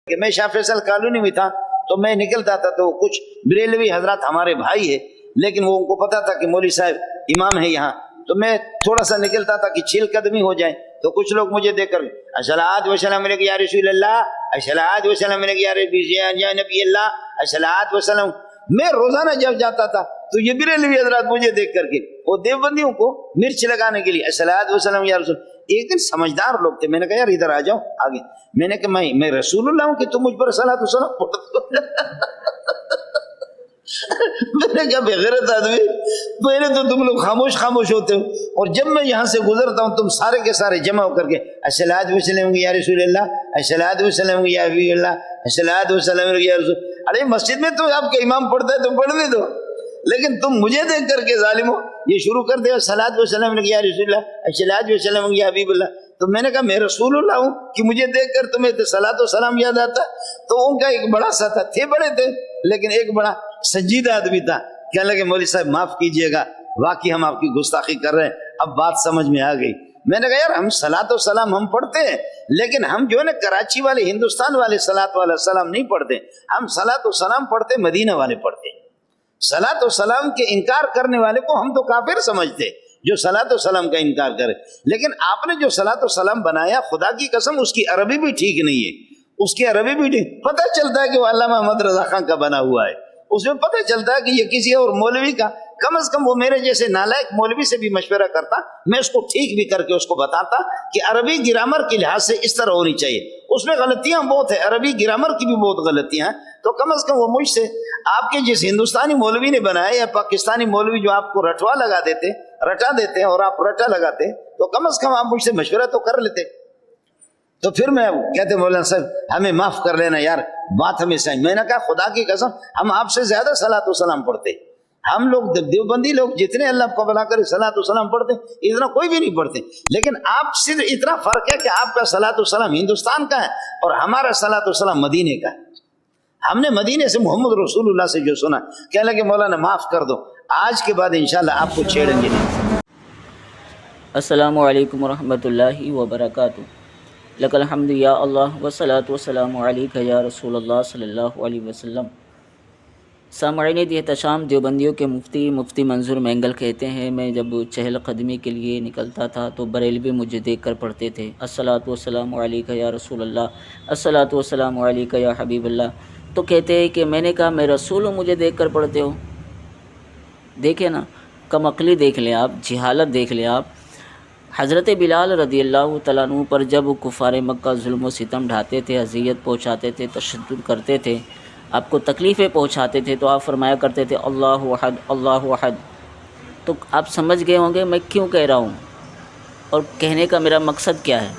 کہ میں شاہ فیصل کالونی میں تھا تو میں نکلتا تھا تو کچھ بریلوی حضرات ہمارے بھائی ہے لیکن وہ ان کو پتا تھا کہ مولوی صاحب امام ہے یہاں، تو میں تھوڑا سا نکلتا تھا کہ چھیل قدمی ہو جائے تو کچھ لوگ مجھے دیکھ کر الصلاۃ والسلام علیک یا رسول اللہ، الصلاۃ والسلام علیک یا نبی اللہ، الصلاۃ والسلام۔ میں روزانہ جب جاتا تھا تو یہ بریلوی حضرات مجھے دیکھ کر کے وہ دیوبندیوں کو مرچ لگانے کے لیے الصلاۃ والسلام یا رسول۔ ایک دن سمجھدار لوگ تھے، میں نے کہا یار ادھر آ جاؤ آگے، میں نے کہا میں رسول اللہ ہوں کہ تم مجھ پر صلاۃ والسلام پڑھتے ہو؟ میں نے کہا بغیرت آدمی، پہلے تو تم لوگ خاموش ہوتے ہو اور جب میں یہاں سے گزرتا ہوں تم سارے کے سارے جمع ہو کر کے الصلاۃ والسلام یا رسول اللہ، الصلاۃ والسلام یا حبیب اللہ، الصلاۃ والسلام یا رسول۔ ارے مسجد میں تو آپ کا امام پڑھتا ہے تو پڑھنے دو، لیکن تم مجھے دیکھ کر کے ظالمو یہ شروع کر دے الصلاۃ والسلام یا رسول اللہ، الصلاۃ والسلام یا حبیب اللہ۔ تو میں نے کہا میں رسول اللہ ہوں کہ مجھے دیکھ کر تمہیں صلاۃ و سلام یاد آتا؟ تو ان کا ایک بڑا سا تھا، تھے بڑے تھے لیکن ایک بڑا سنجیدہ آدمی تھا، کہنے لگے مولوی صاحب معاف کیجئے گا، واقعی ہم آپ کی گستاخی کر رہے ہیں، اب بات سمجھ میں آ گئی۔ میں نے کہا یار ہم صلاۃ و سلام ہم پڑھتے ہیں لیکن ہم جو ہے نا کراچی والے ہندوستان والے صلاۃ والا سلام نہیں پڑھتے، ہم صلاۃ و سلام پڑھتے مدینہ والے پڑھتے۔ صلاۃ و سلام کے انکار کرنے والے کو ہم تو کافر سمجھتے جو صلاۃ و سلام کا انکار کرے، لیکن آپ نے جو صلاۃ و سلام بنایا خدا کی قسم اس کی عربی بھی ٹھیک نہیں ہے، اس کی عربی بھی ٹھیک، پتہ چلتا ہے کہ وہ علامہ محمد رضا خان کا بنا ہوا ہے، اس میں پتہ چلتا ہے کہ یہ کسی اور مولوی کا، کم از کم وہ میرے جیسے نالائق مولوی سے بھی مشورہ کرتا، میں اس کو ٹھیک بھی کر کے اس کو بتاتا کہ عربی گرامر کے لحاظ سے اس طرح ہونی چاہیے، اس میں غلطیاں بہت ہیں، عربی گرامر کی بھی بہت غلطیاں ہیں، تو کم از کم وہ مجھ سے آپ کے جس ہندوستانی مولوی نے بنایا یا پاکستانی مولوی جو آپ کو رٹوا لگا دیتے، رٹا دیتے اور آپ رٹا لگاتے، تو کم از کم آپ مجھ سے مشورہ تو کر لیتے۔ تو پھر میں کہتے مولانا صاحب ہمیں معاف کر لینا یار، بات ہمیں صحیح۔ میں نے کہا خدا کی قسم ہم آپ سے زیادہ صلاۃ و سلام پڑھتے، ہم لوگ دیوبندی لوگ جتنے اللہ کو بلا کر صلاۃ و سلام پڑھتے اتنا کوئی بھی نہیں پڑھتے، لیکن آپ صرف اتنا فرق ہے کہ آپ کا صلاۃ و سلام ہندوستان کا ہے اور ہمارا صلاۃ و سلام مدینے کا ہے۔ ہم نے مدینے سے محمد رسول اللہ سے جو سنا، کہنے لگے مولانا معاف کر دو، آج کے بعد انشاءاللہ آپ کو چھیڑیں گے نہیں۔ السلام علیکم ورحمۃ اللہ وبرکاتہ۔ لک الحمد یا اللہ والصلاۃ والسلام علیک یا رسول اللہ صلی اللہ علیہ وسلم۔ سامعین احتشام، دیوبندیوں کے مفتی منظور مینگل کہتے ہیں میں جب چہل قدمی کے لیے نکلتا تھا تو بریلوی مجھے دیکھ کر پڑھتے تھے الصلاۃ والسلام علیک یا رسول اللہ، الصلاۃ والسلام علیک یا حبیب اللہ، تو کہتے ہیں کہ میں نے کہا میں رسول ہوں مجھے دیکھ کر پڑھتے ہو۔ دیکھیں نا، کم عقلی دیکھ لیں آپ، جہالت دیکھ لیں آپ۔ حضرت بلال رضی اللہ تعالیٰ عنہ پر جب کفار مکہ ظلم و ستم ڈھاتے تھے، اذیت پہنچاتے تھے، تشدد کرتے تھے، آپ کو تکلیفیں پہنچاتے تھے، تو آپ فرمایا کرتے تھے اللہ احد اللہ احد۔ تو آپ سمجھ گئے ہوں گے میں کیوں کہہ رہا ہوں اور کہنے کا میرا مقصد کیا ہے۔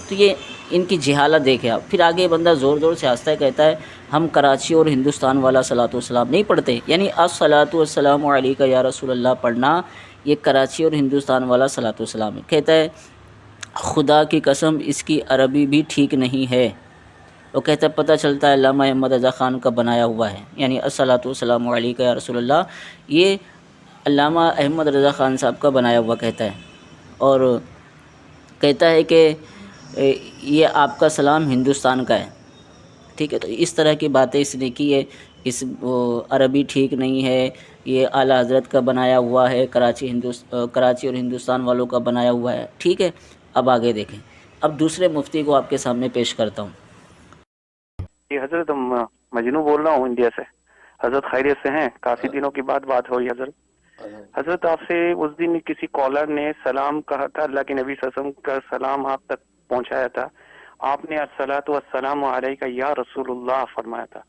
تو یہ ان کی جہالت دیکھے آپ۔ پھر آگے بندہ زور زور سے ہنستا ہے، کہتا ہے ہم کراچی اور ہندوستان والا صلاۃ والسلام نہیں پڑھتے، یعنی الصلاۃ والسلام علیک یا رسول اللہ پڑھنا یہ کراچی اور ہندوستان والا صلاۃ والسلام ہے۔ کہتا ہے خدا کی قسم اس کی عربی بھی ٹھیک نہیں ہے۔ وہ کہتا ہے پتہ چلتا ہے علامہ احمد رضا خان کا بنایا ہوا ہے، یعنی الصلاۃ والسلام علیک یا رسول اللہ یہ علامہ احمد رضا خان صاحب کا بنایا ہوا کہتا ہے، اور کہتا ہے کہ یہ آپ کا سلام ہندوستان کا ہے۔ ٹھیک ہے، تو اس طرح کی باتیں اس نے کی ہے، اس عربی ٹھیک نہیں ہے، یہ اعلیٰ حضرت کا بنایا ہوا ہے، کراچی اور ہندوستان والوں کا بنایا ہوا ہے۔ ٹھیک ہے، اب آگے دیکھیں، اب دوسرے مفتی کو آپ کے سامنے پیش کرتا ہوں۔ جی حضرت مجنو بول رہا ہوں انڈیا سے۔ حضرت خیریت سے ہیں؟ کافی دنوں کی بات ہوئی حضرت آپ سے اس دن کسی کالر نے سلام کہا تھا، اللہ کے نبی صلی اللہ علیہ وسلم کا سلام آپ تک پہنچایا تھا، آپ نے الصلاۃ والسلام علیک یا رسول اللہ فرمایا تھا۔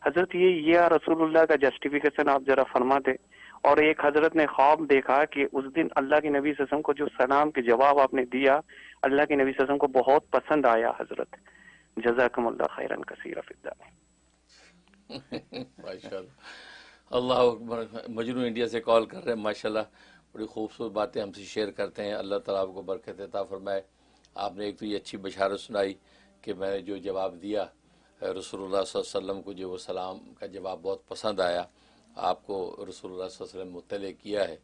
حضرت یہ یا رسول اللہ کا جسٹیفیکیشن آپ ذرا فرما دیں۔ اور ایک حضرت نے خواب دیکھا کہ اس دن اللہ کے نبی صلی اللہ علیہ وسلم کو جو سلام کے جواب آپ نے دیا، اللہ کے نبی صلی اللہ علیہ وسلم کو بہت پسند آیا حضرت۔ جزاکم اللہ خیرا کثیرا فی الدارین۔ ماشاءاللہ، اللہ اکبر۔ مجنون انڈیا سے کال کر رہے ہیں، ماشاءاللہ بڑی خوبصورت باتیں ہم سے شیئر کرتے ہیں، اللہ تعالیٰ آپ کو برکت عطا فرمائے۔ آپ نے ایک تو یہ اچھی بشارت سنائی کہ میں نے جو جواب دیا رسول اللہ صلی اللہ علیہ وسلم کو، جو وہ سلام کا جواب بہت پسند آیا، آپ کو رسول اللہ صلی اللہ علیہ وسلم مطلع کیا ہے،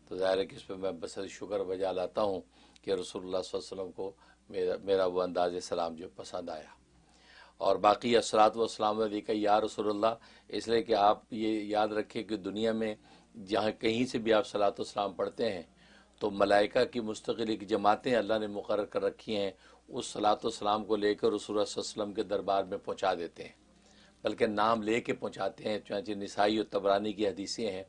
تو ظاہر ہے کہ اس پہ میں بس شکر بجا لاتا ہوں کہ رسول اللہ صلی اللہ علیہ وسلم کو میرا وہ انداز سلام جو پسند آیا۔ اور باقی الصلاۃ والسلام علیکہ یا رسول اللہ، اس لیے کہ آپ یہ یاد رکھیں کہ دنیا میں جہاں کہیں سے بھی آپ صلاۃ والسلام پڑھتے ہیں تو ملائکہ کی مستقل ایک جماعتیں اللہ نے مقرر کر رکھی ہیں، اس صلاۃ والسلام کو لے کر رسول اللہ صلی اللہ علیہ وسلم کے دربار میں پہنچا دیتے ہیں، بلکہ نام لے کے پہنچاتے ہیں، چنانچہ نسائی اور طبرانی کی حدیثیں ہیں،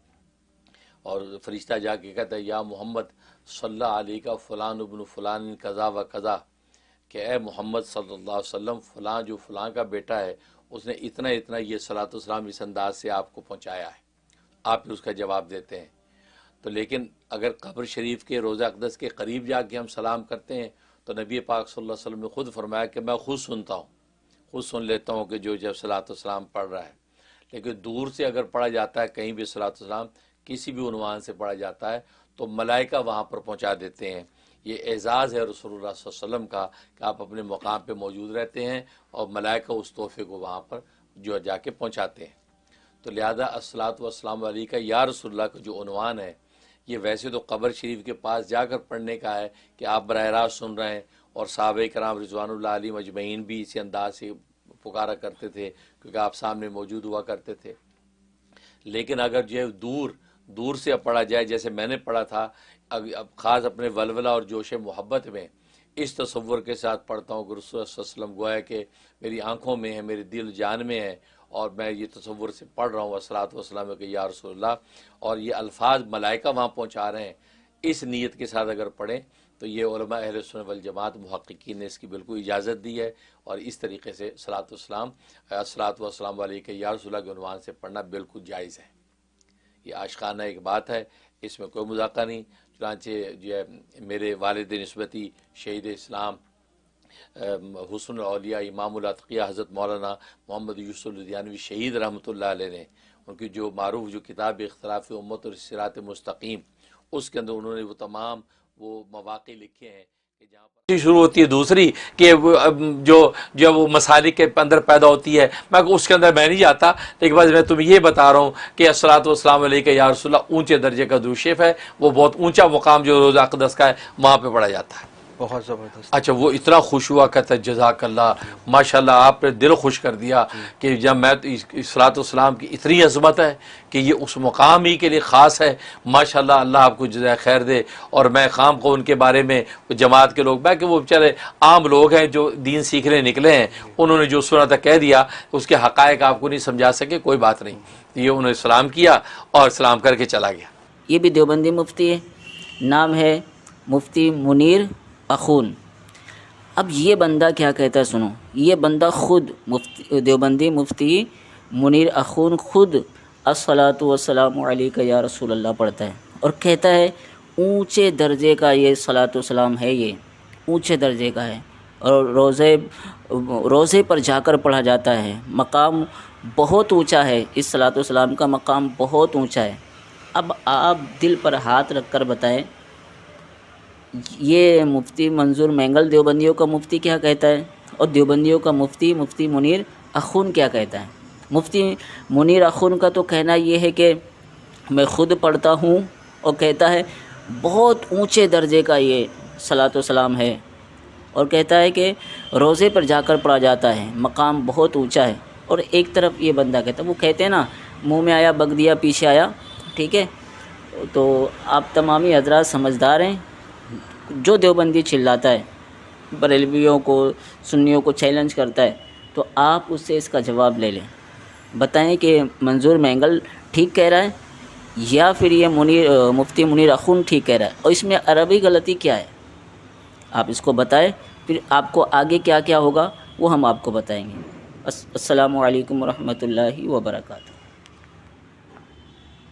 اور فرشتہ جا کے کہتا ہے یا محمد صلی اللہ علیہ کا فلان ابن فلان قضا و قضا، کہ اے محمد صلی اللہ علیہ وسلم فلاں جو فلاں کا بیٹا ہے اس نے اتنا اتنا یہ صلاۃ والسلام اس انداز سے آپ کو پہنچایا ہے، آپ پھر اس کا جواب دیتے ہیں۔ تو لیکن اگر قبر شریف کے روضہ اقدس کے قریب جا کے ہم سلام کرتے ہیں تو نبی پاک صلی اللہ علیہ وسلم نے خود فرمایا کہ میں خود سنتا ہوں، خود سن لیتا ہوں کہ جو جب صلاۃ والسلام پڑھ رہا ہے۔ لیکن دور سے اگر پڑھا جاتا ہے کہیں بھی صلاۃ والسلام کسی بھی عنوان سے پڑھا جاتا ہے تو ملائکہ وہاں پر پہنچا دیتے ہیں۔ یہ اعزاز ہے رسول اللہ صلی اللہ علیہ وسلم کا کہ آپ اپنے مقام پہ موجود رہتے ہیں اور ملائکہ اس تحفے کو وہاں پر جو جا کے پہنچاتے ہیں۔ تو لہذا الصلاۃ والسلام علیکہ یا رسول اللہ کا جو عنوان ہے یہ ویسے تو قبر شریف کے پاس جا کر پڑھنے کا ہے کہ آپ براہ راست سن رہے ہیں، اور صحابہ کرام رضوان اللہ علیہم اجمعین بھی اسی انداز سے پکارا کرتے تھے کیونکہ آپ سامنے موجود ہوا کرتے تھے۔ لیکن اگر جو دور سے پڑھا جائے جیسے میں نے پڑھا تھا، اب خاص اپنے ولولہ اور جوش محبت میں اس تصور کے ساتھ پڑھتا ہوں کہ رسول اللہ صلی اللہ علیہ وسلم گویا کہ میری آنکھوں میں ہے، میرے دل جان میں ہے، اور میں یہ تصور سے پڑھ رہا ہوں الصلاۃ والسلام کہ یا رسول اللہ، اور یہ الفاظ ملائکہ وہاں پہنچا رہے ہیں، اس نیت کے ساتھ اگر پڑھیں تو یہ علماء اہل سنت والجماعت محققین نے اس کی بالکل اجازت دی ہے، اور اس طریقے سے الصلاۃ والسلام علیکہ یا رسول اللہ کے عنوان سے پڑھنا بالکل جائز ہے۔ یہ عاشقانہ ایک بات ہے، اس میں کوئی مذاقہ نہیں۔ چنانچہ جو ہے میرے والد نسبتی شہید اسلام حسن الاولیاء امام الاتقیاء حضرت مولانا محمد یوسف لدھیانوی شہید رحمۃ اللہ علیہ نے ان کی جو معروف جو کتاب اختلاف امت اور صراط مستقیم، اس کے اندر انہوں نے وہ تمام وہ مواقع لکھے ہیں کہ جہاں پر شروع ہوتی ہے دوسری کہ جو وہ مسالک کے اندر پیدا ہوتی ہے، میں اس کے اندر میں نہیں جاتا، لیکن بس میں تمہیں یہ بتا رہا ہوں کہ الصلاۃ والسلام علیکہ یا رسول اللہ اونچے درجے کا درود شریف ہے، وہ بہت اونچا مقام جو روزہ اقدس کا ہے وہاں پہ پڑھا جاتا ہے۔ بہت زبردست۔ اچھا وہ اتنا خوش ہوا، کہتا ہے جزاک اللہ، ماشاءاللہ آپ نے دل خوش کر دیا کہ جب میں صلاۃ والسلام کی اتنی عظمت ہے کہ یہ اس مقام ہی کے لیے خاص ہے، ماشاءاللہ اللہ آپ کو جزائے خیر دے۔ اور میں خام کو ان کے بارے میں جماعت کے لوگ کہ وہ بیچارے عام لوگ ہیں جو دین سیکھنے نکلے ہیں، انہوں نے جو سنا تھا کہہ دیا، اس کے حقائق آپ کو نہیں سمجھا سکے، کوئی بات نہیں، یہ انہوں نے سلام کیا اور سلام کر کے چلا گیا۔ یہ بھی دیوبندی مفتی ہے، نام ہے مفتی منیر اخون۔ اب یہ بندہ کیا کہتا ہے سنو، یہ بندہ خود دیوبندی مفتی منیر اخون خود الصلاۃ والسلام علیکہ یا رسول اللہ پڑھتا ہے، اور کہتا ہے اونچے درجے کا یہ صلاۃ والسلام ہے، یہ اونچے درجے کا ہے، اور روزے پر جا کر پڑھا جاتا ہے، مقام بہت اونچا ہے، اس صلاۃ والسلام کا مقام بہت اونچا ہے۔ اب آپ دل پر ہاتھ رکھ کر بتائیں یہ مفتی منظور مینگل دیوبندیوں کا مفتی کیا کہتا ہے، اور دیوبندیوں کا مفتی منیر اخون کیا کہتا ہے۔ مفتی منیر اخون کا تو کہنا یہ ہے کہ میں خود پڑھتا ہوں، اور کہتا ہے بہت اونچے درجے کا یہ صلاۃ والسلام ہے، اور کہتا ہے کہ روزے پر جا کر پڑھا جاتا ہے، مقام بہت اونچا ہے۔ اور ایک طرف یہ بندہ کہتا ہے، وہ کہتے ہیں نا منہ میں آیا بگ دیا پیچھے آیا، ٹھیک ہے، تو آپ تمامی حضرات سمجھدار ہیں، جو دیوبندی چلاتا ہے، بریلویوں کو سنیوں کو چیلنج کرتا ہے، تو آپ اس سے اس کا جواب لے لیں، بتائیں کہ منظور مینگل ٹھیک کہہ رہا ہے یا پھر یہ مفتی منیر اخون ٹھیک کہہ رہا ہے، اور اس میں عربی غلطی کیا ہے، آپ اس کو بتائیں، پھر آپ کو آگے کیا کیا ہوگا وہ ہم آپ کو بتائیں گے۔ السلام علیکم ورحمۃ اللہ وبرکاتہ۔